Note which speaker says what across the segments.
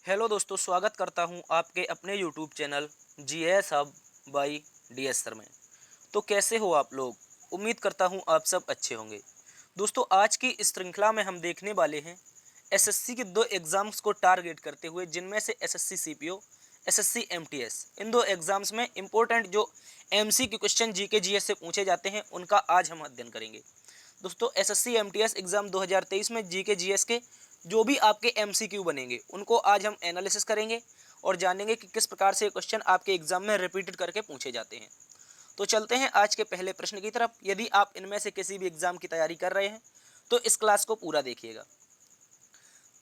Speaker 1: Hello दोस्तों, स्वागत करता हूं आपके अपने YouTube channel GS hub by DS sir में। तो कैसे हो आप लोग? उम्मीद करता हूं आप सब अच्छे होंगे। दोस्तों, आज की इस श्रृंखला में हम देखने वाले हैं एसएससी के दो एग्ज़ाम्स को टारगेट करते हुए, जिनमें से एसएससी सीपीओ, एसएससी एमटीएस। इन दो एग्ज़ाम्स में इंपॉर्टेंट जो एमसीक्यू क्वेश्चन जीके जीएस से पूछे जाते हैं, उनका आज हम अध्ययन करेंगे। दोस्तों, एसएससी एमटीएस एग्ज़ाम 2023 में जीके जीएस के जो भी आपके एमसीक्यू बनेंगे, उनको आज हम एनालिसिस करेंगे और जानेंगे कि किस प्रकार से क्वेश्चन आपके एग्जाम में रिपीटेड करके पूछे जाते हैं। तो चलते हैं आज के पहले प्रश्न की तरफ। यदि आप इनमें से किसी भी एग्जाम की तैयारी कर रहे हैं तो इस क्लास को पूरा देखिएगा।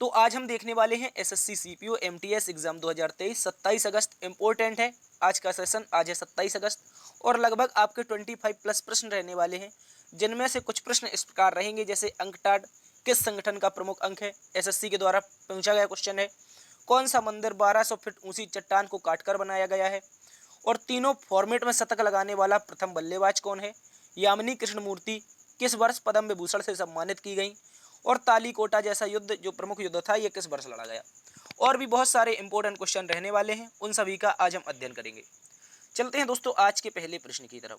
Speaker 1: तो आज हम देखने वाले हैं एसएससी सीपीओ एमटीएस एग्जाम 2023, 27 अगस्त इंपॉर्टेंट है। आज का सेशन आज है 27 अगस्त और लगभग आपके 25 प्लस प्रश्न रहने वाले हैं, जिनमें से कुछ प्रश्न इस प्रकार रहेंगे जैसे अंकटाड किस संगठन का प्रमुख अंक है, एसएससी के द्वारा पूछा गया क्वेश्चन है। कौन सा मंदिर 1200 फीट ऊंची चट्टान को काटकर बनाया गया है, और तीनों फॉर्मेट में शतक लगाने वाला प्रथम बल्लेबाज कौन है। यामिनी कृष्णमूर्ति किस वर्ष पद्म विभूषण से सम्मानित की गई, और तालीकोटा जैसा युद्ध जो प्रमुख युद्ध था, यह किस वर्ष लड़ा गया। और भी बहुत सारे इंपॉर्टेंट क्वेश्चन रहने वाले हैं, उन सभी का आज हम अध्ययन करेंगे। चलते हैं दोस्तों आज के पहले प्रश्न की तरफ।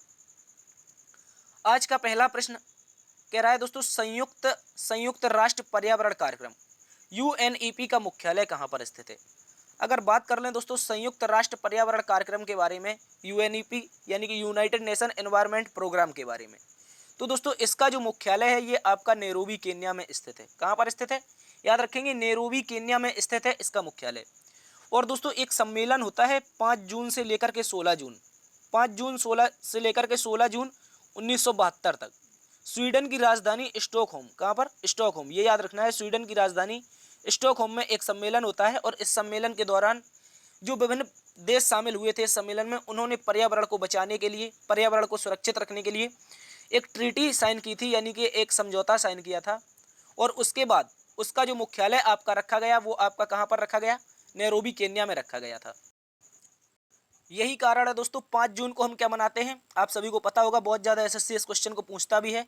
Speaker 1: आज का पहला प्रश्न कह रहा है दोस्तों, संयुक्त राष्ट्र पर्यावरण कार्यक्रम यूएनईपी का मुख्यालय कहां पर स्थित है। अगर बात कर लें दोस्तों संयुक्त राष्ट्र पर्यावरण कार्यक्रम के बारे में, यूएनईपी यानी कि यूनाइटेड नेशन एनवायरनमेंट प्रोग्राम के बारे में, तो दोस्तों इसका जो मुख्यालय है ये आपका नैरोबी केन्या में स्थित है। कहां पर स्थित है? याद रखेंगे, नैरोबी केन्या में स्थित है इसका मुख्यालय। और दोस्तों एक सम्मेलन होता है 5 जून से लेकर के 16 जून, 5 जून 16 से लेकर के 16 जून 1972 तक स्वीडन की राजधानी स्टॉकहोम। कहां पर? स्टॉकहोम, ये याद रखना है, स्वीडन की राजधानी स्टॉकहोम में एक सम्मेलन होता है। और इस सम्मेलन के दौरान जो विभिन्न देश शामिल हुए थे इस सम्मेलन में, उन्होंने पर्यावरण को बचाने के लिए, पर्यावरण को सुरक्षित रखने के लिए एक ट्रीटी साइन की थी, यानी कि एक समझौता साइन किया था। और उसके बाद उसका जो मुख्यालय आपका रखा गया, वो आपका कहां पर रखा गया? नैरोबी केन्या में रखा गया था। यही कारण है दोस्तों 5 जून को हम क्या मनाते हैं, आप सभी को पता होगा, बहुत ज़्यादा एसएससी इस क्वेश्चन को पूछता भी है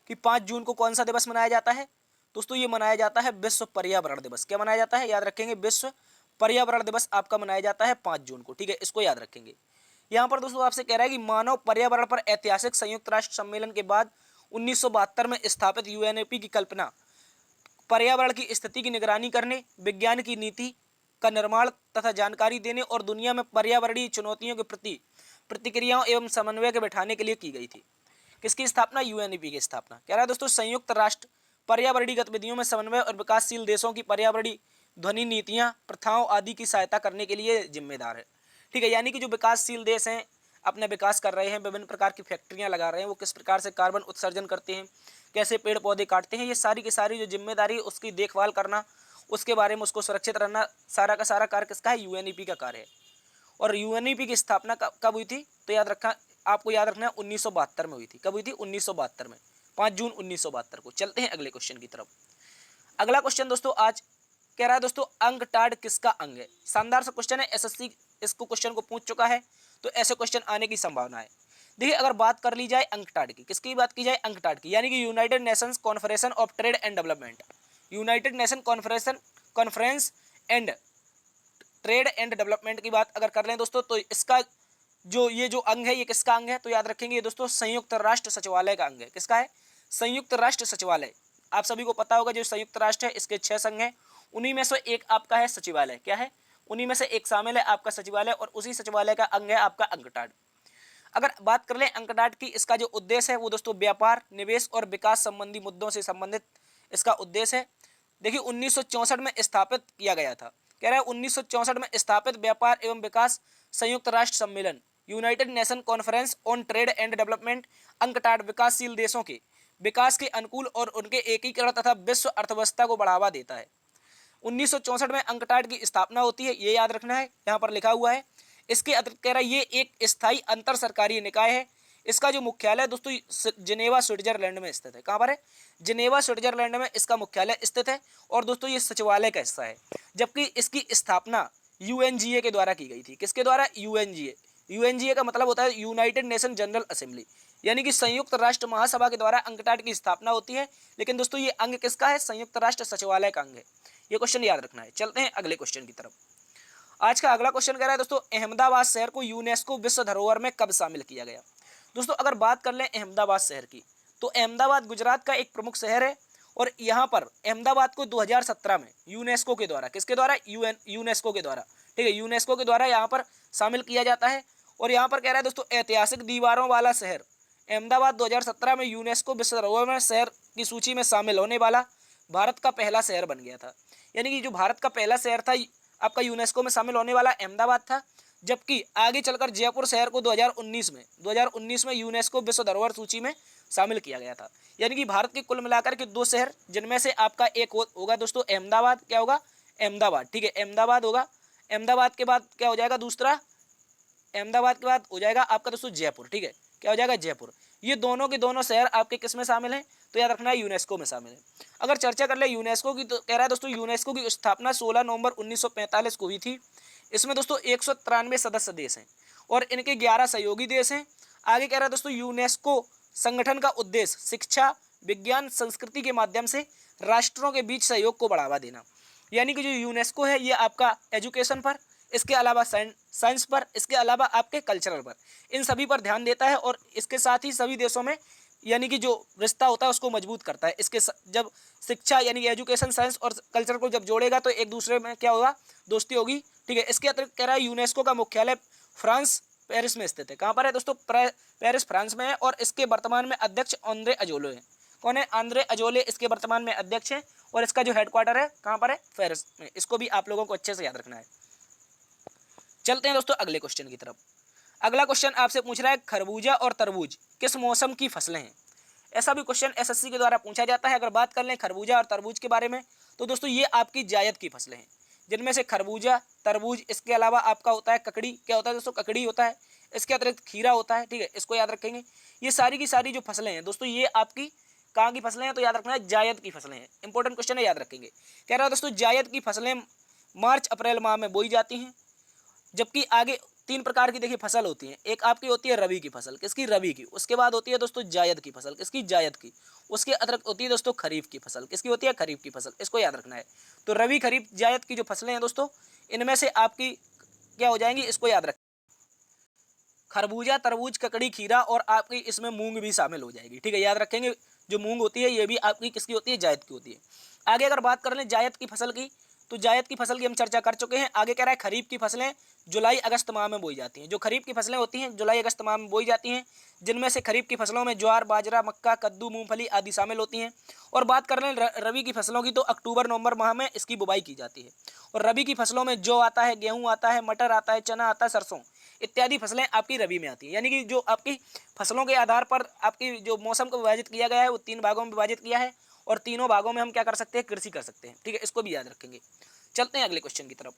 Speaker 1: कि 5 जून को कौन सा दिवस मनाया जाता है। दोस्तों ये मनाया जाता है विश्व पर्यावरण दिवस। क्या मनाया जाता है? याद रखेंगे, विश्व पर्यावरण दिवस आपका मनाया जाता है 5 जून को। ठीक है, इसको याद रखेंगे। यहाँ पर दोस्तों आपसे कह रहा है कि मानव पर्यावरण पर ऐतिहासिक संयुक्त राष्ट्र सम्मेलन के बाद 1972 में स्थापित यूएनईपी की कल्पना पर्यावरण की स्थिति की निगरानी करने, विज्ञान की नीति का निर्माण तथा जानकारी देने और दुनिया में पर्यावरणीय चुनौतियों के प्रति प्रतिक्रियाओं एवं समन्वय के बैठाने के लिए की गई थी। किसकी स्थापना? यूएनईपी की स्थापना। कह रहा है दोस्तों संयुक्त राष्ट्र पर्यावरणीय गतिविधियों में समन्वय और विकासशील देशों की पर्यावरणीय ध्वनि नीतियां, प्रथाओं आदि की सहायता करने के लिए जिम्मेदार है। ठीक है, यानी कि जो विकासशील देश हैं, अपने विकास कर रहे हैं, विभिन्न प्रकार की फैक्ट्रियां लगा रहे हैं, वो किस प्रकार से कार्बन उत्सर्जन करते हैं, कैसे पेड़ पौधे काटते हैं, ये सारी की सारी जो जिम्मेदारी है उसकी देखभाल करना, उसके बारे में उसको सुरक्षित रहना, सारा का सारा कार्य किसका है? यूएनईपी का कार्य है। और यूएनईपी की स्थापना कब हुई थी? तो याद रखा, आपको याद रखना है 1972 में हुई थी। कब हुई थी? 1972 में, 5 जून 1972 को। चलते हैं अगले क्वेश्चन की तरफ। अगला क्वेश्चन दोस्तों आज कह रहा है दोस्तों, अंकटाड किसका अंग है। शानदार सा क्वेश्चन है, एसएससी इसको क्वेश्चन को पूछ चुका है, तो ऐसे क्वेश्चन आने की संभावना है। देखिए अगर बात कर ली जाए अंकटाड की, किसकी बात की जाए? अंकटाड की, यानी कि United Nations conference of trade and development, United nation conference and trade and development की बात अगर कर लें दोस्तों, तो इसका ये जो अंग है, ये किसका अंग है? तो याद रखेंगे ये दोस्तों संयुक्त राष्ट्र सचिवालय का अंग है। किसका है? संयुक्त राष्ट्र सचिवालय। आप सभी को पता होगा जो संयुक्त राष्ट्र है इसके 6 संघ हैं, उन्हीं में से एक आपका है सचिवालय। क्या है? उन्हीं में से एक शामिल है आपका सचिवालय, और उसी सचिवालय का अंग है आपका अंकटाड। अगर बात कर लें अंकटाड की, इसका जो उद्देश्य है वो दोस्तों व्यापार, निवेश और विकास संबंधी मुद्दों से संबंधित इसका उद्देश्य है। देखिए 1964 में स्थापित किया गया था। कह रहा है 1964 में स्थापित व्यापार एवं विकास संयुक्त राष्ट्र सम्मेलन, United nation conference on trade and development, UNCTAD विकासशील देशों के विकास के अनुकूल और उनके एकीकरण तथा विश्व अर्थव्यवस्था को बढ़ावा देता है। 1964 में अंकटाड की स्थापना होती है, ये याद रखना है, यहाँ पर लिखा हुआ है। इसके अतिरिक्त कह रहा है ये एक स्थायी अंतर सरकारी निकाय है। इसका जो मुख्यालय दोस्तों जिनेवा स्विट्जरलैंड में स्थित है। कहाँ पर है? जिनेवा स्विट्जरलैंड में इसका मुख्यालय स्थित है। और दोस्तों ये सचिवालय का हिस्सा है, जबकि इसकी स्थापना यूएनजीए के द्वारा की गई थी। किसके द्वारा? यूएनजीए। यूएनजीए का मतलब होता है यूनाइटेड नेशन जनरल असेंबली, यानी कि संयुक्त राष्ट्र महासभा के द्वारा अंकटाड की स्थापना होती है। लेकिन दोस्तों ये अंग किसका है? संयुक्त राष्ट्र सचिवालय का अंग है। ये क्वेश्चन याद रखना है। चलते हैं अगले क्वेश्चन की तरफ। आज का अगला क्वेश्चन कह रहा है दोस्तों, अहमदाबाद शहर को यूनेस्को विश्व धरोहर में कब शामिल किया गया। दोस्तों अगर बात कर लें अहमदाबाद शहर की, तो अहमदाबाद गुजरात का एक प्रमुख शहर है और यहाँ पर अहमदाबाद को 2017 में यूनेस्को के द्वारा, किसके द्वारा, यूनेस्को के द्वारा, ठीक है, यूनेस्को के द्वारा यहाँ पर शामिल किया जाता है। और यहाँ पर कह रहा है दोस्तों, ऐतिहासिक दीवारों वाला शहर अहमदाबाद 2017 में यूनेस्को विश्व धरोहर में शहर की सूची में शामिल होने वाला भारत का पहला शहर बन गया था। यानी कि जो भारत का पहला शहर था आपका यूनेस्को में शामिल होने वाला अहमदाबाद था, जबकि आगे चलकर जयपुर शहर को 2019 में यूनेस्को विश्व धरोहर सूची में शामिल किया गया था। यानी कि भारत के कुल मिलाकर के 2 शहर, जिनमें से आपका एक होगा दोस्तों अहमदाबाद, क्या होगा, अहमदाबाद, ठीक है, अहमदाबाद होगा। अहमदाबाद के बाद क्या हो जाएगा दूसरा, अहमदाबाद के बाद हो जाएगा आपका दोस्तों जयपुर, ठीक है, क्या हो जाएगा, जयपुर। ये दोनों के दोनों शहर आपके किस में शामिल हैं, तो याद रखना है यूनेस्को में शामिल है। अगर चर्चा कर ले यूनेस्को की, तो कह रहा है दोस्तों यूनेस्को की स्थापना 16 नवंबर 1945 को हुई थी। इसमें दोस्तों 193 सदस्य देश हैं और इनके 11 सहयोगी देश हैं। आगे कह रहा है दोस्तों, यूनेस्को संगठन का उद्देश्य शिक्षा, विज्ञान, संस्कृति के माध्यम से राष्ट्रों के बीच सहयोग को बढ़ावा देना। यानी कि जो यूनेस्को है ये आपका एजुकेशन पर, इसके अलावा साइंस पर, इसके अलावा आपके कल्चरल पर, इन सभी पर ध्यान देता है और इसके साथ ही सभी देशों में यानी कि जो रिश्ता होता है उसको मजबूत करता है। इसके जब शिक्षा यानी कि एजुकेशन, साइंस और कल्चर को जब जोड़ेगा तो एक दूसरे में क्या होगा, दोस्ती होगी, ठीक है। इसके अतिरिक्त कह रहा है यूनेस्को का मुख्यालय फ्रांस पेरिस में स्थित है। कहाँ पर है दोस्तों, पेरिस फ्रांस में है और इसके वर्तमान में अध्यक्ष आंद्रे अजोले हैं। कौन है, आंद्रे अजोले इसके वर्तमान में अध्यक्ष हैं और इसका जो हेडक्वार्टर है कहाँ पर है, पेरिस में। इसको भी आप लोगों को अच्छे से याद रखना है। चलते हैं दोस्तों अगले क्वेश्चन की तरफ। अगला क्वेश्चन आपसे पूछ रहा है, खरबूजा और तरबूज किस मौसम की फसलें हैं। ऐसा भी क्वेश्चन एसएससी के द्वारा पूछा जाता है। अगर बात कर लें खरबूजा और तरबूज के बारे में, तो दोस्तों ये आपकी जायद की फसलें हैं, जिनमें से खरबूजा, तरबूज, इसके अलावा आपका होता है ककड़ी, क्या होता है दोस्तों, ककड़ी होता है। इसके अतिरिक्त खीरा होता है, ठीक है, इसको याद रखेंगे। ये सारी की सारी जो फसलें हैं दोस्तों, ये आपकी कहाँ की फसलें हैं, तो याद रखना है जायद की फसलें हैं। इंपॉर्टेंट क्वेश्चन है, याद रखेंगे। कह रहा है दोस्तों, जायद की फसलें मार्च अप्रैल माह में बोई जाती हैं, जबकि आगे 3 प्रकार की देखिए फसल होती हैं। एक आपकी होती है रबी की फसल, किसकी, रबी की। उसके बाद होती है दोस्तों जायद की फसल, किसकी, जायद की। उसके अतिरिक्त होती है दोस्तों खरीफ की फसल, किसकी होती है, खरीफ की फसल। इसको याद रखना है। तो रबी, खरीफ, जायद की जो फसलें हैं दोस्तों, इनमें से आपकी क्या हो जाएंगी, इसको याद रखें। खरबूजा, तरबूज, ककड़ी, खीरा और आपकी इसमें मूंग भी शामिल हो जाएगी, ठीक है, याद रखेंगे। जो मूंग होती है ये भी आपकी किसकी होती है, जायद की होती है। आगे अगर बात कर लें जायद की फसल की, तो जायद की फसल की हम चर्चा कर चुके हैं। आगे कह रहा है खरीफ की फसलें जुलाई अगस्त माह में बोई जाती हैं। जो खरीफ की फसलें होती हैं जुलाई अगस्त माह में बोई जाती हैं, जिनमें से खरीफ की फसलों में ज्वार, बाजरा, मक्का, कद्दू, मूंगफली आदि शामिल होती हैं। और बात कर लें रबी की फसलों की, तो अक्टूबर नवंबर माह में इसकी बुवाई की जाती है। और रबी की फसलों में जौ आता है, गेहूँ आता है, मटर आता है, चना आता है, सरसों इत्यादि फसलें आपकी रबी में आती हैं। यानी कि जो आपकी फसलों के आधार पर आपकी जो मौसम को विभाजित किया गया है वो 3 भागों में विभाजित किया है और तीनों भागों में हम क्या कर सकते हैं, कृषि कर सकते हैं, ठीक है, इसको भी याद रखेंगे। चलते हैं अगले क्वेश्चन की तरफ।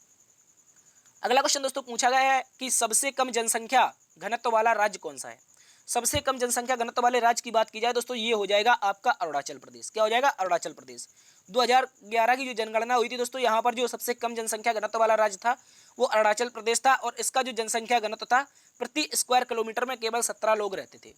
Speaker 1: अगला क्वेश्चन दोस्तों पूछा गया है कि सबसे कम जनसंख्या घनत्व वाला राज्य कौन सा है। सबसे कम जनसंख्या घनत्व वाले राज्य की बात की जाए दोस्तों, ये हो जाएगा आपका अरुणाचल प्रदेश। क्या हो जाएगा, अरुणाचल प्रदेश। 2011 की जो जनगणना हुई थी दोस्तों, यहाँ पर जो सबसे कम जनसंख्या घनत्व वाला राज्य था वो अरुणाचल प्रदेश था और इसका जो जनसंख्या घनत्व था प्रति स्क्वायर किलोमीटर में केवल 17 लोग रहते थे।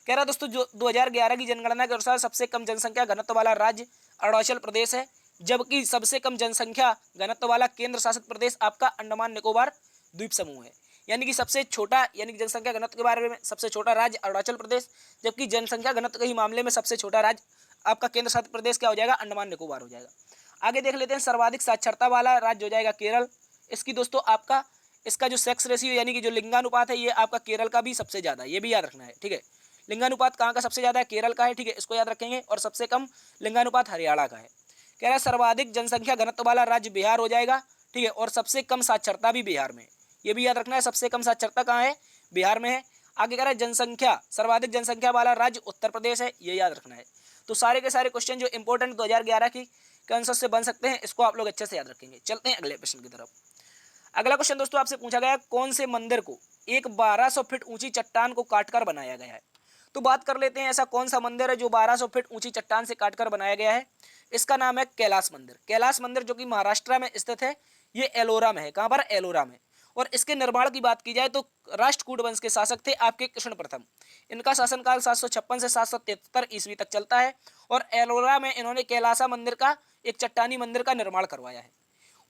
Speaker 1: कह रहा दोस्तों जो 2011 की जनगणना के अनुसार सबसे कम जनसंख्या घनत्व वाला राज्य अरुणाचल प्रदेश है, जबकि सबसे कम जनसंख्या घनत्व वाला केंद्र शासित प्रदेश आपका अंडमान निकोबार द्वीप समूह है। यानी कि सबसे छोटा यानी कि जनसंख्या घनत्व के बारे में सबसे छोटा राज्य अरुणाचल प्रदेश, जबकि जनसंख्या घनत्व के ही मामले में सबसे छोटा राज्य आपका केंद्र शासित प्रदेश क्या हो जाएगा, अंडमान निकोबार हो जाएगा। आगे देख लेते हैं, सर्वाधिक साक्षरता वाला राज्य हो जाएगा केरल। इसकी दोस्तों आपका इसका जो सेक्स रेशियो यानी कि जो लिंगानुपात है ये आपका केरल का भी सबसे ज़्यादा है, ये भी याद रखना है, ठीक है। लिंगानुपात कहाँ का सबसे ज़्यादा है, केरल का है, ठीक है, इसको याद रखेंगे। और सबसे कम लिंगानुपात हरियाणा का है। कह रहा है सर्वाधिक जनसंख्या घनत्व वाला राज्य बिहार हो जाएगा, ठीक है, और सबसे कम साक्षरता भी बिहार में है, ये भी याद रखना है। सबसे कम साक्षरता कहाँ है, बिहार में है। आगे कह रहा है जनसंख्या सर्वाधिक जनसंख्या वाला राज्य उत्तर प्रदेश है, ये याद रखना है। तो सारे के सारे क्वेश्चन जो इंपॉर्टेंट 2011 की आंसर से बन सकते हैं, इसको आप लोग अच्छे से याद रखेंगे। चलते हैं अगले प्रश्न की तरफ। अगला क्वेश्चन दोस्तों आपसे पूछा गया कौन से मंदिर को एक 1200 फीट ऊंची चट्टान को काटकर बनाया गया है। तो बात कर लेते हैं ऐसा कौन सा मंदिर है जो 1200 फीट ऊंची चट्टान से काटकर बनाया गया है। इसका नाम है कैलाश मंदिर। कैलाश मंदिर जो कि महाराष्ट्र में स्थित है, ये एलोरा में है। कहाँ पर, एलोरा में। और इसके निर्माण की बात की जाए तो राष्ट्रकूट वंश के शासक थे आपके कृष्ण प्रथम। इनका शासनकाल 756 से 773 ईस्वी तक चलता है और एलोरा में इन्होंने कैलासा मंदिर का, एक चट्टानी मंदिर का निर्माण करवाया है।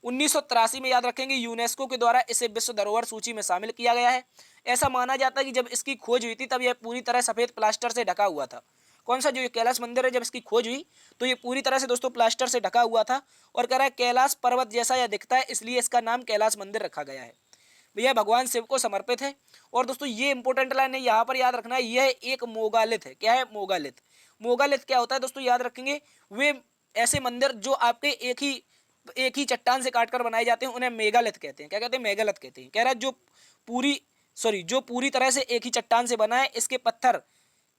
Speaker 1: 1983 में याद रखेंगे यूनेस्को के द्वारा इसे विश्व धरोहर सूची में शामिल किया गया है। ऐसा माना जाता है कि जब इसकी खोज हुई थी तब यह पूरी तरह सफेद प्लास्टर से ढका हुआ था। कौन सा जो ये कैलाश मंदिर है, जब इसकी खोज हुई तो ये पूरी तरह से दोस्तों प्लास्टर से ढका हुआ था और कह रहा है कैलाश पर्वत जैसा यह दिखता है, इसलिए इसका नाम कैलाश मंदिर रखा गया है। यह भगवान शिव को समर्पित है। और दोस्तों ये इंपॉर्टेंट लाइन है, यहाँ पर याद रखना है, यह एक मोगालिथ है। क्या है? मोगालिथ। मोगालिथ क्या होता है दोस्तों? याद रखेंगे वे ऐसे मंदिर जो आपके एक ही चट्टान से काटकर बनाए जाते हैं उन्हें मेगालिथ कहते हैं। क्या कहते हैं? मेगालिथ कहते हैं। कह रहा है जो पूरी तरह से एक ही चट्टान से बना है, इसके पत्थर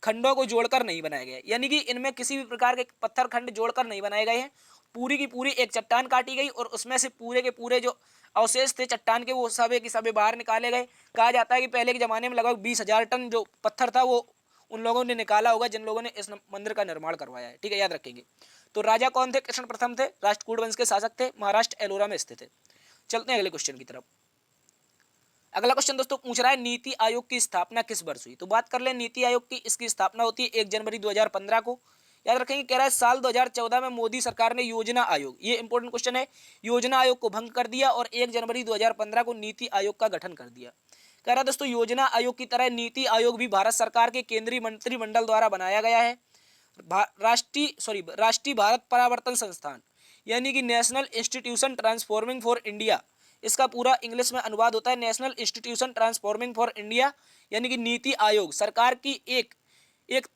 Speaker 1: खंडों को जोड़कर नहीं बनाए गए, यानी कि इनमें किसी भी प्रकार के पत्थर खंड जोड़कर नहीं बनाए गए हैं। पूरी की पूरी एक चट्टान काटी गई और उसमें से पूरे के पूरे जो अवशेष थे चट्टान के वो सबे की सबे बाहर निकाले गए। कहा जाता है कि पहले के जमाने में लगभग 20,000 टन जो पत्थर था वो उन लोगों ने निकाला होगा जिन लोगों ने इस मंदिर का निर्माण करवाया है। ठीक है, याद रखेंगे। तो राजा कौन थे? कृष्ण प्रथम थे, राष्ट्रकूट वंश के शासक थे, महाराष्ट्र एलोरा में स्थित है। चलते हैं अगले क्वेश्चन की तरफ। अगला क्वेश्चन दोस्तों पूछ रहा है नीति आयोग की स्थापना किस वर्ष हुई? तो बात कर ले नीति आयोग की। इसकी स्थापना होती है 1 जनवरी 2015 को। याद रखेंगे, कह रहा है साल 2014 में मोदी सरकार ने योजना आयोग, ये इंपॉर्टेंट क्वेश्चन है, योजना आयोग को भंग कर दिया और 1 जनवरी 2015 को नीति आयोग का गठन कर दिया। कह रहा है दोस्तों योजना आयोग की तरह नीति आयोग भी भारत सरकार के केंद्रीय मंत्रिमंडल द्वारा बनाया गया है। राष्ट्रीय भारत परावर्तन संस्थान यानी कि national institution transforming for India, इसका पूरा इंग्लिश में अनुवाद होता है national institution transforming for India, यानी कि नीति आयोग सरकार की एक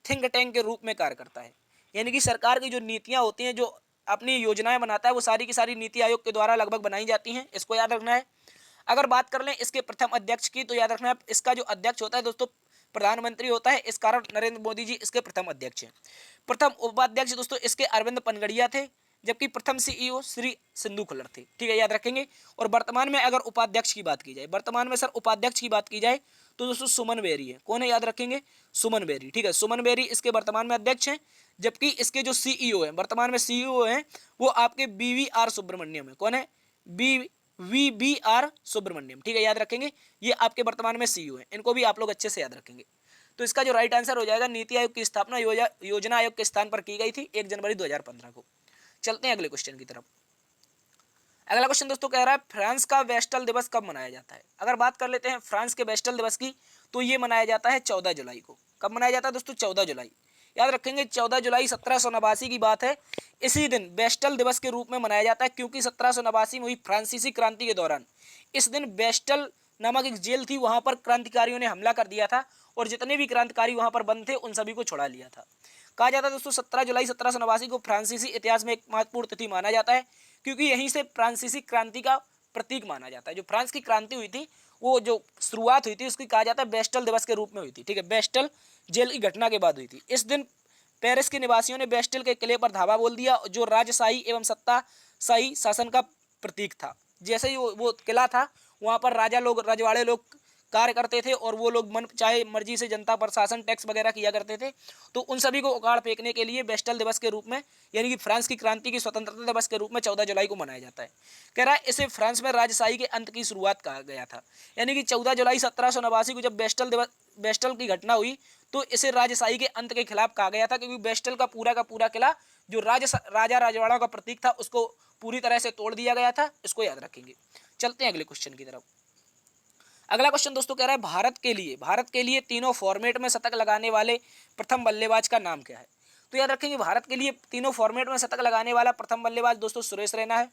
Speaker 1: थिंक टैंक के रूप में कार्य करता है। यानी कि सरकार की जो नीतियां होती हैं, जो अपनी योजनाएं बनाता है, वो सारी की सारी नीति आयोग के द्वारा लगभग बनाई जाती हैं। इसको याद रखना है। अगर बात कर लें इसके प्रथम अध्यक्ष की, तो याद रखना है इसका जो अध्यक्ष होता है दोस्तों प्रधानमंत्री होता है। इस कारण नरेंद्र मोदी जी इसके प्रथम अध्यक्ष हैं। प्रथम उपाध्यक्ष दोस्तों इसके अरविंद पनगड़िया थे, जबकि प्रथम सीईओ श्री सिंधु खुल्लर थे। ठीक है, याद रखेंगे। और वर्तमान में अगर उपाध्यक्ष की बात की जाए, वर्तमान में सर उपाध्यक्ष की बात की जाए तो दोस्तों सुमन बेरी है। कौन है? याद रखेंगे, सुमन बेरी। ठीक है, सुमन बेरी इसके वर्तमान में अध्यक्ष हैं, जबकि इसके जो सीईओ हैं, वर्तमान में सीईओ हैं, वो आपके BVR सुब्रमण्यम है। कौन है? VVR सुब्रमण्यम। ठीक है, याद रखेंगे, ये आपके वर्तमान में सीईओ हैं। इनको भी आप लोग अच्छे से याद रखेंगे। तो इसका जो राइट आंसर हो जाएगा, नीति आयोग की स्थापना योजना आयोग के स्थान पर की गई थी 1 जनवरी 2015 को। चलते हैं अगले क्वेश्चन की तरफ। अगला क्वेश्चन दोस्तों कह रहा है फ्रांस का वेस्टल दिवस कब मनाया जाता है? अगर बात कर लेते हैं फ्रांस के वेस्टल दिवस की, तो ये मनाया जाता है 14 जुलाई को। कब मनाया जाता है दोस्तों? 14 जुलाई। याद रखेंगे 14 जुलाई 1789 की बात है। इसी दिन वेस्टल दिवस के रूप में मनाया जाता है, क्योंकि 1789 में हुई फ्रांसीसी क्रांति के दौरान इस दिन वेस्टल नामक एक जेल थी, वहां पर क्रांतिकारियों ने हमला कर दिया था और जितने भी क्रांतिकारी वहां पर बंद थे उन सभी को छुड़ा लिया था। कहा जाता है दोस्तों 17 जुलाई 1789 को फ्रांसीसी इतिहास में एक महत्वपूर्ण तिथि माना जाता है, क्योंकि यहीं से फ्रांसीसी क्रांति का प्रतीक माना जाता है। जो फ्रांस की क्रांति हुई थी, वो जो शुरुआत हुई थी उसकी कहा जाता है बेस्टल दिवस के रूप में हुई थी। ठीक है, बेस्टल जेल की घटना के बाद हुई थी। इस दिन पेरिस के निवासियों ने बेस्टल के किले पर धावा बोल दिया, जो राजशाही एवं सत्ताशाही शासन का प्रतीक था। जैसे ही वो किला था, वहाँ पर रजवाड़े लोग कार्य करते थे और वो लोग मन चाहे मर्जी से जनता पर शासन टैक्स वगैरह किया करते थे। तो उन सभी को उखाड़ फेंकने के लिए बेस्टल दिवस के रूप में, यानी कि फ्रांस की क्रांति की स्वतंत्रता दिवस के रूप में 14 जुलाई को मनाया जाता है। कह रहा है इसे फ्रांस में राजशाही के अंत की शुरुआत कहा गया था। यानी कि 14 जुलाई 1789 को जब बेस्टल की घटना हुई, तो इसे राजशाही के अंत के खिलाफ कहा गया था, क्योंकि बेस्टल का पूरा किला जो राजा राजवाड़ा का प्रतीक था उसको पूरी तरह से तोड़ दिया गया था। इसको याद रखेंगे। चलते हैं अगले क्वेश्चन की तरफ। अगला क्वेश्चन दोस्तों कह रहा है भारत के लिए तीनों फॉर्मेट में शतक लगाने वाले प्रथम बल्लेबाज का नाम क्या है? तो याद रखेंगे भारत के लिए तीनों फॉर्मेट में शतक लगाने वाला प्रथम बल्लेबाज दोस्तों सुरेश रैना है।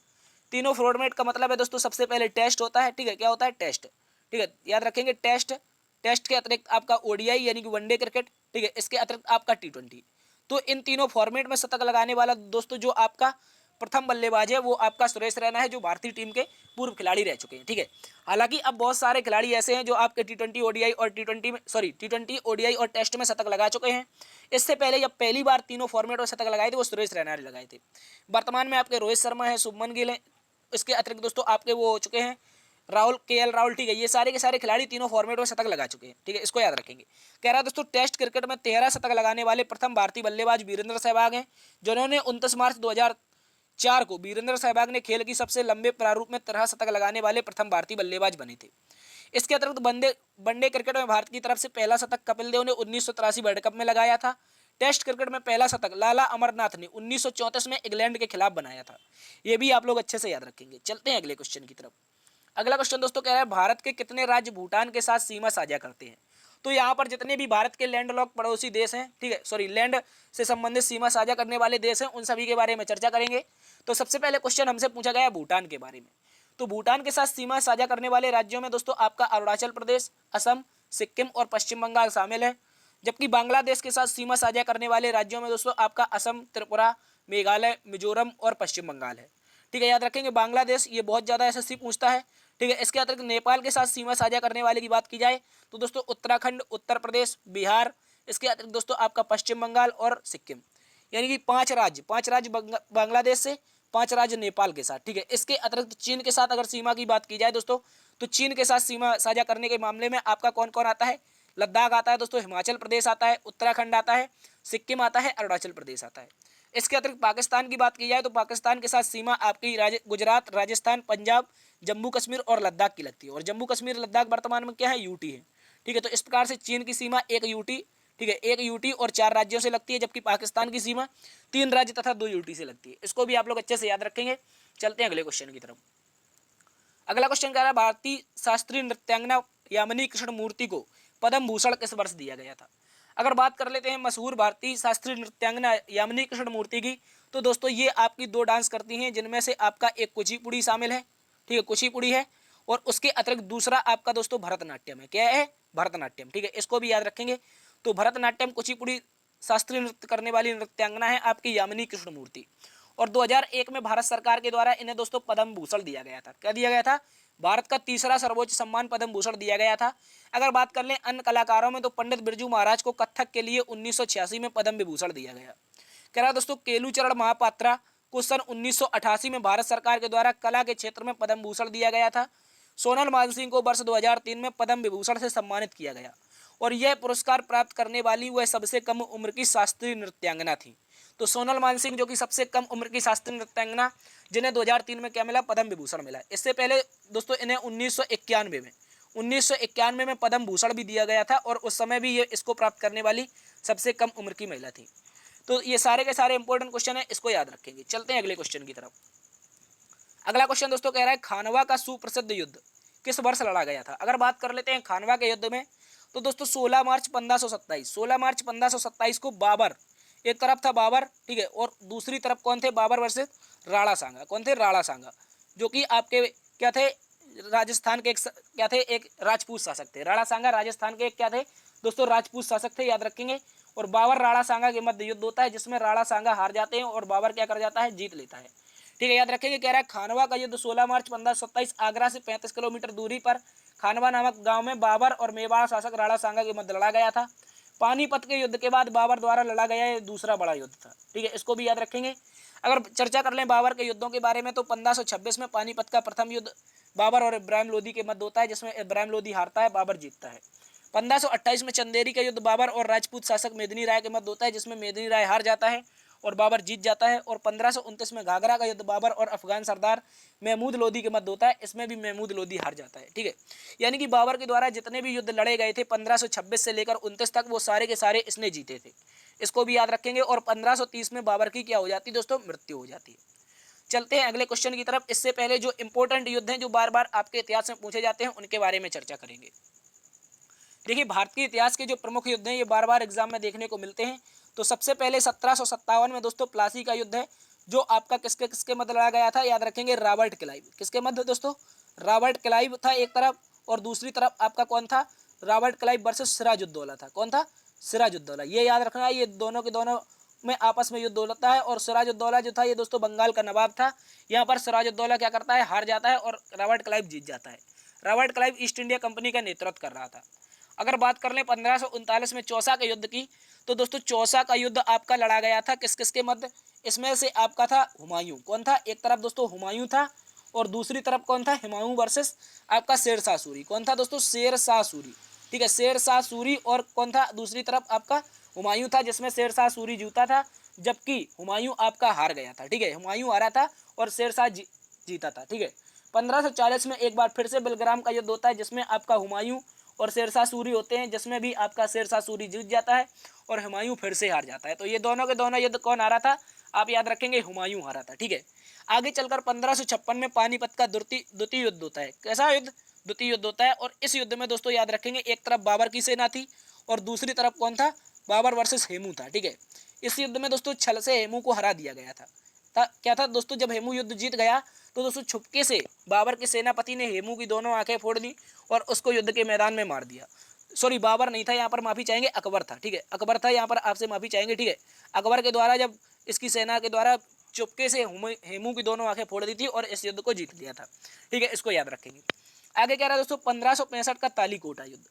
Speaker 1: तीनों फॉर्मेट का मतलब है दोस्तों सबसे पहले टेस्ट होता है। ठीक है, क्या होता है? टेस्ट। ठीक है, याद रखेंगे टेस्ट के अतिरिक्त आपका ओडीआई यानी कि वनडे क्रिकेट। ठीक है, इसके अतिरिक्त आपका T20। तो इन तीनों फॉर्मेट में शतक लगाने वाला दोस्तों जो आपका प्रथम बल्लेबाज है वो आपका सुरेश रैना है, जो भारतीय टीम के पूर्व खिलाड़ी रह चुके हैं। ठीक है, हालांकि अब बहुत सारे खिलाड़ी ऐसे हैं जो आपके T20 ओडीआई और T20 ओडीआई और टेस्ट में शतक लगा चुके हैं। इससे पहले जब पहली बार तीनों फॉर्मेट में शतक लगाए थे वो सुरेश रैना ने लगाए थे। वर्तमान में आपके रोहित शर्मा है, शुभमन गिल है, इसके अतिरिक्त दोस्तों आपके वो हो चुके हैं KL राहुल। ठीक है, ये सारे के सारे खिलाड़ी तीनों फॉर्मेट में शतक लगा चुके हैं। ठीक है, इसको याद रखेंगे। कह रहा है दोस्तों टेस्ट क्रिकेट में 13 शतक लगाने वाले प्रथम भारतीय बल्लेबाज वीरेंद्र सहवाग हैं, जिन्होंने 29 मार्च 4 को वीरेंद्र सहवाग ने खेल की सबसे लंबे प्रारूप में 13 शतक लगाने वाले प्रथम भारतीय बल्लेबाज बने थे। इसके अतिरिक्त वनडे क्रिकेट में भारत की तरफ से पहला शतक कपिल देव ने 1983 वर्ल्ड कप में लगाया था। टेस्ट क्रिकेट में पहला शतक लाला अमरनाथ ने 1934 में इंग्लैंड के खिलाफ बनाया था। ये भी आप लोग अच्छे से याद रखेंगे। चलते हैं अगले क्वेश्चन की तरफ। अगला क्वेश्चन दोस्तों कह रहा है भारत के कितने राज्य भूटान के साथ सीमा साझा करते हैं। तो यहाँ पर जितने भी भारत के लैंडलॉक पड़ोसी देश हैं, ठीक है, सॉरी, लैंड से संबंधित सीमा साझा करने वाले देश हैं, उन सभी के बारे में चर्चा करेंगे। तो सबसे पहले क्वेश्चन हमसे पूछा गया भूटान के बारे में। तो भूटान के साथ सीमा साझा करने वाले राज्यों में दोस्तों आपका अरुणाचल प्रदेश, असम, सिक्किम और पश्चिम बंगाल शामिल है। जबकि बांग्लादेश के साथ सीमा साझा करने वाले राज्यों में दोस्तों आपका असम, त्रिपुरा, मेघालय, मिजोरम और पश्चिम बंगाल है। ठीक है, याद रखेंगे बांग्लादेश, ये बहुत ज़्यादा एसएससी पूछता है। ठीक है, इसके अतिरिक्त नेपाल के साथ सीमा साझा करने वाले की बात की जाए तो दोस्तों उत्तराखंड, उत्तर प्रदेश, बिहार, इसके अतिरिक्त दोस्तों आपका पश्चिम बंगाल और सिक्किम, यानी कि 5 राज्य बांग्लादेश से, 5 राज्य नेपाल के साथ। ठीक है, इसके अतिरिक्त चीन के साथ अगर सीमा की बात की जाए दोस्तों, तो चीन के साथ सीमा साझा करने के मामले में आपका कौन कौन आता है? लद्दाख आता है दोस्तों, हिमाचल प्रदेश आता है, उत्तराखंड आता है, सिक्किम आता है, अरुणाचल प्रदेश आता है। इसके अतिरिक्त पाकिस्तान की बात की जाए तो पाकिस्तान के साथ सीमा आपकी गुजरात, राजस्थान, पंजाब, जम्मू कश्मीर और लद्दाख की लगती है। और जम्मू कश्मीर लद्दाख वर्तमान में क्या है? यूटी है। ठीक है, तो इस प्रकार से चीन की सीमा एक यूटी, ठीक है, एक यूटी और 4 राज्यों से लगती है, जबकि पाकिस्तान की सीमा 3 राज्य तथा 2 यूटी से लगती है। इसको भी आप लोग अच्छे से याद रखेंगे। चलते हैं अगले क्वेश्चन की तरफ। अगला क्वेश्चन कह रहा है भारतीय शास्त्रीय नृत्यांगना यामिनी कृष्ण मूर्ति को पद्म भूषण किस वर्ष दिया गया था। अगर बात कर लेते हैं मशहूर भारतीय शास्त्रीय नृत्यांगना यामिनी कृष्ण मूर्ति की, तो दोस्तों ये आपकी 2 डांस करती हैं, जिनमें से आपका एक कुचिपुड़ी शामिल है। ठीक है, कुचिपुड़ी है, और उसके अतिरिक्त दूसरा आपका दोस्तों भरतनाट्यम है। क्या है? भरतनाट्यम। ठीक है, इसको भी याद रखेंगे। तो भरतनाट्यम, कुचिपुड़ी शास्त्रीय नृत्य करने वाली नृत्यांगना है आपकी यामिनी कृष्ण मूर्ति। और 2001 में भारत सरकार के द्वारा इन्हें दोस्तों पद्म भूषण दिया गया था। क्या दिया गया था? भारत का तीसरा सर्वोच्च सम्मान पद्म भूषण दिया गया था। अगर बात कर लें अन्य कलाकारों में तो पंडित बिरजू महाराज को कथक के लिए 1986 में पद्म विभूषण दिया गया। कह रहा दोस्तों केलूचरण महापात्रा को सन 1988 में भारत सरकार के द्वारा कला के क्षेत्र में पद्म भूषण दिया गया था। सोनल मानसिंह को वर्ष 2003 में पद्म विभूषण से सम्मानित किया गया, और यह पुरस्कार प्राप्त करने वाली वह सबसे कम उम्र की शास्त्रीय नृत्यांगना थी। तो सोनल मानसिंह जो कि सबसे कम उम्र की शास्त्रीय नृत्यांगना, जिन्हें 2003 में क्या मिला? पद्म विभूषण मिला। इससे पहले दोस्तों इन्हें 1991 में पद्म भूषण भी दिया गया था, और उस समय भी ये इसको प्राप्त करने वाली सबसे कम उम्र की महिला थी। तो ये सारे के सारे इंपॉर्टेंट क्वेश्चन है, इसको याद रखेंगे। चलते हैं अगले क्वेश्चन की तरफ। अगला क्वेश्चन दोस्तों कह रहा है खानवा का सुप्रसिद्ध युद्ध किस वर्ष लड़ा गया था। अगर बात कर लेते हैं खानवा के युद्ध में, तो दोस्तों 16 मार्च 1527 को बाबर, एक तरफ था बाबर, ठीक है, और दूसरी तरफ कौन थे? बाबर वर्सेस राणा सांगा। कौन थे? राणा सांगा, जो कि आपके क्या थे? राजस्थान के एक राजपूत शासक थे। राणा सांगा राजस्थान के एक क्या थे दोस्तों? राजपूत शासक थे, याद रखेंगे। और बाबर राणा सांगा के मध्य युद्ध होता है, जिसमें राणा सांगा हार जाते हैं और बाबर क्या कर जाता है? जीत लेता है। ठीक है, याद रखेंगे। कह रहा है खानवा का युद्ध 16 मार्च 1527 आगरा से 35 किलोमीटर दूरी पर खानवा नामक गांव में बाबर और मेवाड़ शासक राणा सांगा के मध्य लड़ा गया था। पानीपत के युद्ध के बाद बाबर द्वारा लड़ा गया ये दूसरा बड़ा युद्ध था। ठीक है, इसको भी याद रखेंगे। अगर चर्चा कर लें बाबर के युद्धों के बारे में, तो 1526 में पानीपत का प्रथम युद्ध बाबर और इब्राहिम लोदी के मध्य होता है, जिसमें इब्राहिम लोदी हारता है, बाबर जीतता है। 1528 में चंदेरी का युद्ध बाबर और राजपूत शासक मेदिनी राय के मध्य होता है, जिसमें मेदिनी राय हार जाता है और बाबर जीत जाता है। और 1529 में घाघरा का युद्ध बाबर और अफगान सरदार महमूद लोदी के मध्य होता है, इसमें भी महमूद लोदी हार जाता है। ठीक है, यानी कि बाबर के द्वारा जितने भी युद्ध लड़े गए थे 1526 से लेकर 29 तक, वो सारे के सारे इसने जीते थे। इसको भी याद रखेंगे। और 1530 में बाबर की क्या हो जाती है दोस्तों? मृत्यु हो जाती है। चलते हैं अगले क्वेश्चन की तरफ। इससे पहले जो इंपॉर्टेंट युद्ध हैं, जो बार बार आपके इतिहास में पूछे जाते हैं, उनके बारे में चर्चा करेंगे। देखिए, भारत के इतिहास के जो प्रमुख युद्ध हैं, ये बार बार एग्जाम में देखने को मिलते हैं। तो सबसे पहले 1757 में दोस्तों प्लासी का युद्ध है, जो आपका किसके किसके मध्य लड़ा गया था? याद रखेंगे, रॉबर्ट क्लाइव। किसके मध्य दोस्तों? रॉबर्ट क्लाइव था एक तरफ, और दूसरी तरफ आपका कौन था? रॉबर्ट क्लाइव वर्सेस सिराजुद्दौला था। कौन था? सिराजुद्दौला। ये याद रखना है, ये दोनों के दोनों में आपस में युद्ध होता है। और सिराजुद्दौला जो था ये दोस्तों बंगाल का नवाब था। यहाँ पर सिराजुद्दौला क्या करता है? हार जाता है, और रॉबर्ट क्लाइव जीत जाता है। Robert Clive east India company का नेतृत्व कर रहा था। अगर बात कर लें 1539 में चौसा के युद्ध की, तो दोस्तों चौसा का युद्ध आपका लड़ा गया था किस किस के मध्य? इसमें से आपका था हुमायूं। कौन था? एक तरफ दोस्तों हुमायूं था, और दूसरी तरफ कौन था? हुमायूं वर्सेस आपका शेरशाह सूरी। कौन था दोस्तों? शेरशाह सूरी। ठीक है, शेरशाह सूरी। और कौन था दूसरी तरफ? आपका हुमायूं था, जिसमें शेरशाह सूरी जीता था, जबकि हुमायूं आपका हार गया था। ठीक है, हुमायूं हारा था और शेरशाह जीता था। ठीक है, 1540 में एक बार फिर से बेलग्राम का युद्ध होता है, जिसमें आपका हुमायूं और शेरशाह सूरी होते हैं, जिसमें भी आपका शेरशाह सूरी जीत जाता है और हुमायूं फिर से हार जाता है। तो ये दोनों के दोनों युद्ध कौन हारा था, आप याद रखेंगे, हुमायूं हारा था। ठीक है, आगे चलकर 1556 में पानीपत का द्वितीय युद्ध होता है। कैसा युद्ध, द्वितीय युद्ध होता है। और इस युद्ध में दोस्तों याद रखेंगे, एक तरफ बाबर की सेना थी और दूसरी तरफ कौन था, बाबर वर्सेस हेमू था। ठीक है, इस युद्ध में दोस्तों छल से हेमू को हरा दिया गया था। क्या था दोस्तों, जब हेमू युद्ध जीत गया तो दोस्तों छुपके से बाबर के सेनापति ने हेमू की दोनों आंखें फोड़ दी और उसको युद्ध के मैदान में मार दिया। सॉरी, बाबर नहीं था यहाँ पर, माफी चाहेंगे, अकबर था। ठीक है, अकबर था यहाँ पर, आपसे माफी चाहेंगे। ठीक है, अकबर के द्वारा जब इसकी सेना के द्वारा चुपके से हेमू की दोनों आंखें फोड़ दी थी और इस युद्ध को जीत लिया था। ठीक है, इसको याद रखेंगे। आगे कह रहा है दोस्तों 1565 का तालीकोटा युद्ध।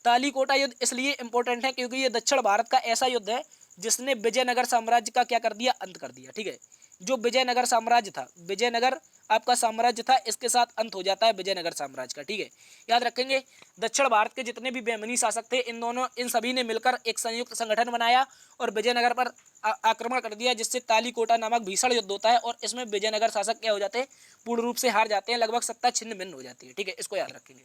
Speaker 1: तालीकोटा युद्ध इसलिए इंपॉर्टेंट है क्योंकि ये दक्षिण भारत का ऐसा युद्ध है जिसने विजयनगर साम्राज्य का क्या कर दिया, अंत कर दिया। ठीक है, जो विजयनगर साम्राज्य था, विजयनगर आपका साम्राज्य था, इसके साथ अंत हो जाता है विजयनगर साम्राज्य का। ठीक है, याद रखेंगे, दक्षिण भारत के जितने भी बेमनी शासक थे, इन सभी ने मिलकर एक संयुक्त संगठन बनाया और विजयनगर पर आक्रमण कर दिया, जिससे तालीकोटा नामक भीषण युद्ध होता है और इसमें विजयनगर शासक क्या हो जाते हैं, पूर्ण रूप से हार जाते हैं, लगभग सत्ता छिन्न भिन्न हो जाती है। ठीक है, इसको याद रखेंगे।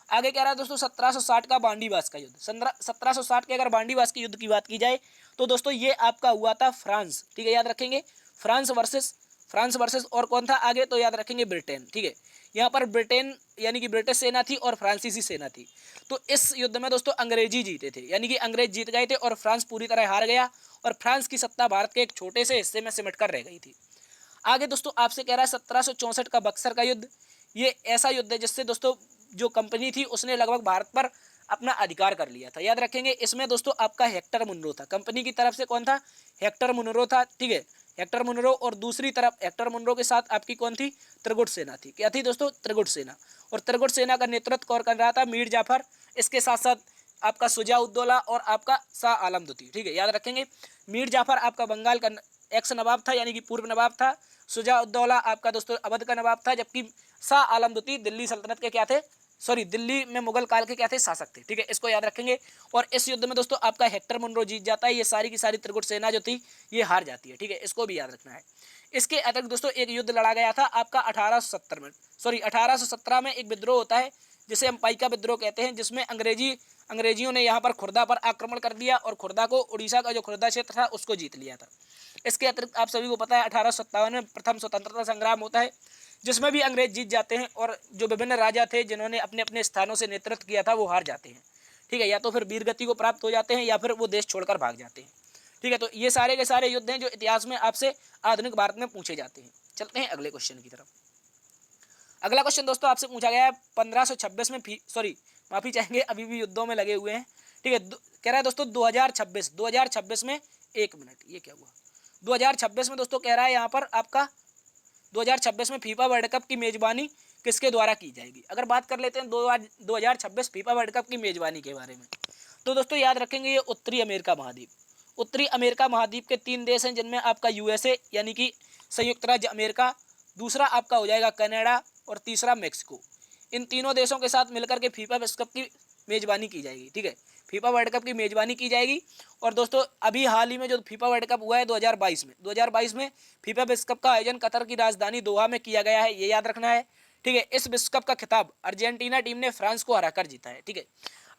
Speaker 1: आगे कह रहा है दोस्तों 1760 का बांडीवास का युद्ध। 1760 के अगर बांडीवास के युद्ध की बात की जाए तो दोस्तों ये आपका हुआ था फ्रांस। ठीक है, याद रखेंगे, फ्रांस वर्सेस और कौन था आगे, तो याद रखेंगे ब्रिटेन। ठीक है, यहाँ पर ब्रिटेन यानी कि ब्रिटिश सेना थी और फ्रांसीसी सेना थी। तो इस युद्ध में दोस्तों अंग्रेजी जीते थे, यानी कि अंग्रेज जीत गए थे और फ्रांस पूरी तरह हार गया और फ्रांस की सत्ता भारत के एक छोटे से हिस्से में सिमट कर रह गई थी। आगे दोस्तों आपसे कह रहा है 1764 का बक्सर का युद्ध। ये ऐसा युद्ध है जिससे दोस्तों जो कंपनी थी उसने लगभग भारत पर अपना अधिकार कर लिया था। याद रखेंगे, इसमें दोस्तों आपका हेक्टर मुनरो था, कंपनी की तरफ से कौन था, हेक्टर मुनरो था। ठीक है, हेक्टर मुनरो, और दूसरी तरफ हेक्टर मुनरो के साथ आपकी कौन थी, त्रिगुट सेना थी। क्या थी दोस्तों, त्रिगुट सेना। और त्रिगुट सेना का नेतृत्व कौन कर रहा था, मीर जाफर, इसके साथ साथ आपका शुजा-उद-दौला और आपका शाह आलम द्वितीय। ठीक है, याद रखेंगे, मीर जाफर आपका बंगाल का एक्स नवाब था, यानी कि पूर्व नवाब था। शुजा-उद-दौला आपका दोस्तों अवध का नवाब था, जबकि शाह आलम द्वितीय दिल्ली सल्तनत के क्या थे, सॉरी दिल्ली में मुगल काल के क्या थे, शासक थे। ठीक है, इसको याद रखेंगे। और इस युद्ध में दोस्तों आपका हेक्टर मुनरो जीत जाता है, ये सारी की सारी त्रिगुट सेना जो थी ये हार जाती है। ठीक है, इसको भी याद रखना है। इसके अतिरिक्त दोस्तों एक युद्ध लड़ा गया था आपका 1870 में, सॉरी 1817 में एक विद्रोह होता है जिसे हम पाइका विद्रोह कहते हैं, जिसमें अंग्रेजियों ने यहाँ पर खुर्दा पर आक्रमण कर दिया और खुर्दा को, उड़ीसा का जो खुर्दा क्षेत्र था उसको जीत लिया था। इसके अतिरिक्त आप सभी को पता है 1857 में प्रथम स्वतंत्रता संग्राम होता है, जिसमें भी अंग्रेज जीत जाते हैं और जो विभिन्न राजा थे जिन्होंने अपने अपने स्थानों से नेतृत्व किया था वो हार जाते हैं। ठीक है, या तो फिर वीरगति को प्राप्त हो जाते हैं या फिर वो देश छोड़कर भाग जाते हैं। ठीक है, तो ये सारे के सारे युद्ध हैं जो इतिहास में आपसे आधुनिक भारत में पूछे जाते हैं। चलते हैं अगले क्वेश्चन की तरफ। अगला क्वेश्चन दोस्तों आपसे पूछा गया है 1526 में, सॉरी माफी चाहेंगे, अभी भी युद्धों में लगे हुए हैं। ठीक है, कह रहा है दोस्तों 2026 में, एक मिनट, ये क्या हुआ, 2026 में दोस्तों कह रहा है यहाँ पर आपका 2026 में फीफा वर्ल्ड कप की मेजबानी किसके द्वारा की जाएगी। अगर बात कर लेते हैं 2026 फीफा वर्ल्ड कप की मेजबानी के बारे में, तो दोस्तों याद रखेंगे ये उत्तरी अमेरिका महाद्वीप, उत्तरी अमेरिका महाद्वीप के 3 देश हैं जिनमें आपका यूएसए यानी कि संयुक्त राज्य अमेरिका, दूसरा आपका हो जाएगा कनाडा और तीसरा मेक्सिको। इन तीनों देशों के साथ मिलकर के फीफा विश्व कप की मेजबानी की जाएगी। ठीक है, फीफा वर्ल्ड कप की मेजबानी की जाएगी। और दोस्तों अभी हाल ही में जो फीफा वर्ल्ड कप हुआ है 2022 में फीफा विश्व कप का आयोजन कतर की राजधानी दोहा में किया गया है, ये याद रखना है। ठीक है, इस विश्व कप का खिताब अर्जेंटीना टीम ने फ्रांस को हराकर जीता है। ठीक है,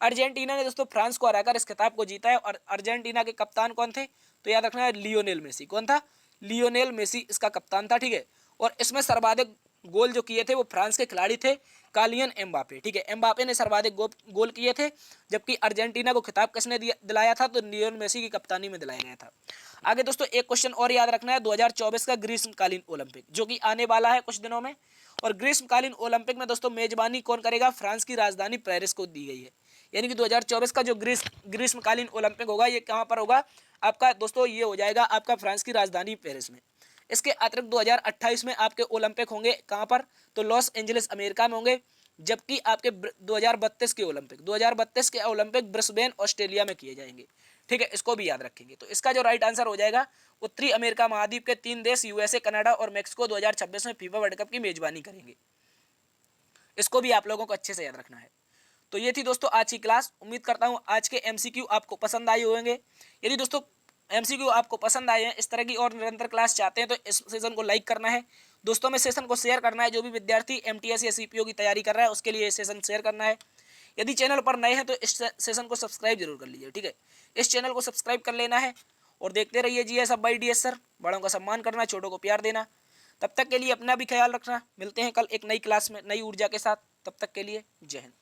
Speaker 1: अर्जेंटीना ने दोस्तों फ्रांस को हराकर इस खिताब को जीता है और अर्जेंटीना के कप्तान कौन थे, तो याद रखना है लियोनेल मेसी। कौन था, लियोनेल मेसी इसका कप्तान था। ठीक है, और इसमें सर्वाधिक गोल जो किए थे वो फ्रांस के खिलाड़ी थे कालियन एम्बापे। ठीक है, एम्बापे ने सर्वाधिक गोल किए थे, जबकि अर्जेंटीना को खिताब किसने दिलाया था, तो लियोनेल मेसी की कप्तानी में दिलाया गया था। आगे दोस्तों एक क्वेश्चन और याद रखना है 2024 का ग्रीष्मकालीन ओलंपिक जो कि आने वाला है कुछ दिनों में। और ग्रीष्मकालीन ओलंपिक में दोस्तों मेजबानी कौन करेगा, फ्रांस की राजधानी पेरिस को दी गई है। यानी कि 2024 का जो ग्रीष्मकालीन ओलंपिक होगा ये कहाँ पर होगा आपका दोस्तों, ये हो जाएगा आपका फ्रांस की राजधानी पेरिस में। इसके अतिरिक्त 2028 में आपके ओलंपिक होंगे कहाँ पर, तो लॉस एंजलिस अमेरिका में होंगे। जबकि आपके 2032 के ओलंपिक ब्रिस्बेन ऑस्ट्रेलिया में किए जाएंगे। ठीक है, इसको भी याद रखेंगे। तो इसका जो राइट आंसर हो जाएगा, उत्तरी अमेरिका महाद्वीप के 3 देश यूएसए, कनाडा और मेक्सिको 2026 में फीफा वर्ल्ड कप की मेजबानी करेंगे। इसको भी आप लोगों को अच्छे से याद रखना है। तो ये थी दोस्तों आज की क्लास। उम्मीद करता हूँ आज के एमसीक्यू आपको पसंद आए होंगे। यदि दोस्तों एमसीक्यू आपको पसंद आए हैं, इस तरह की और निरंतर क्लास चाहते हैं तो इस सेशन को लाइक करना है, दोस्तों में सेशन को शेयर करना है। जो भी विद्यार्थी एमटीएस या सीपीओ की तैयारी कर रहा है उसके लिए ये सेशन शेयर करना है। यदि चैनल पर नए हैं तो इस सेशन को सब्सक्राइब जरूर कर लीजिए, ठीक है। इस चैनल को सब्सक्राइब कर लेना है और देखते रहिए जीएस अब बाई डीएस सर। बड़ों का सम्मान करना, छोटों को प्यार देना। तब तक के लिए अपना भी ख्याल रखना। मिलते हैं कल एक नई क्लास में नई ऊर्जा के साथ। तब तक के लिए जय हिंद।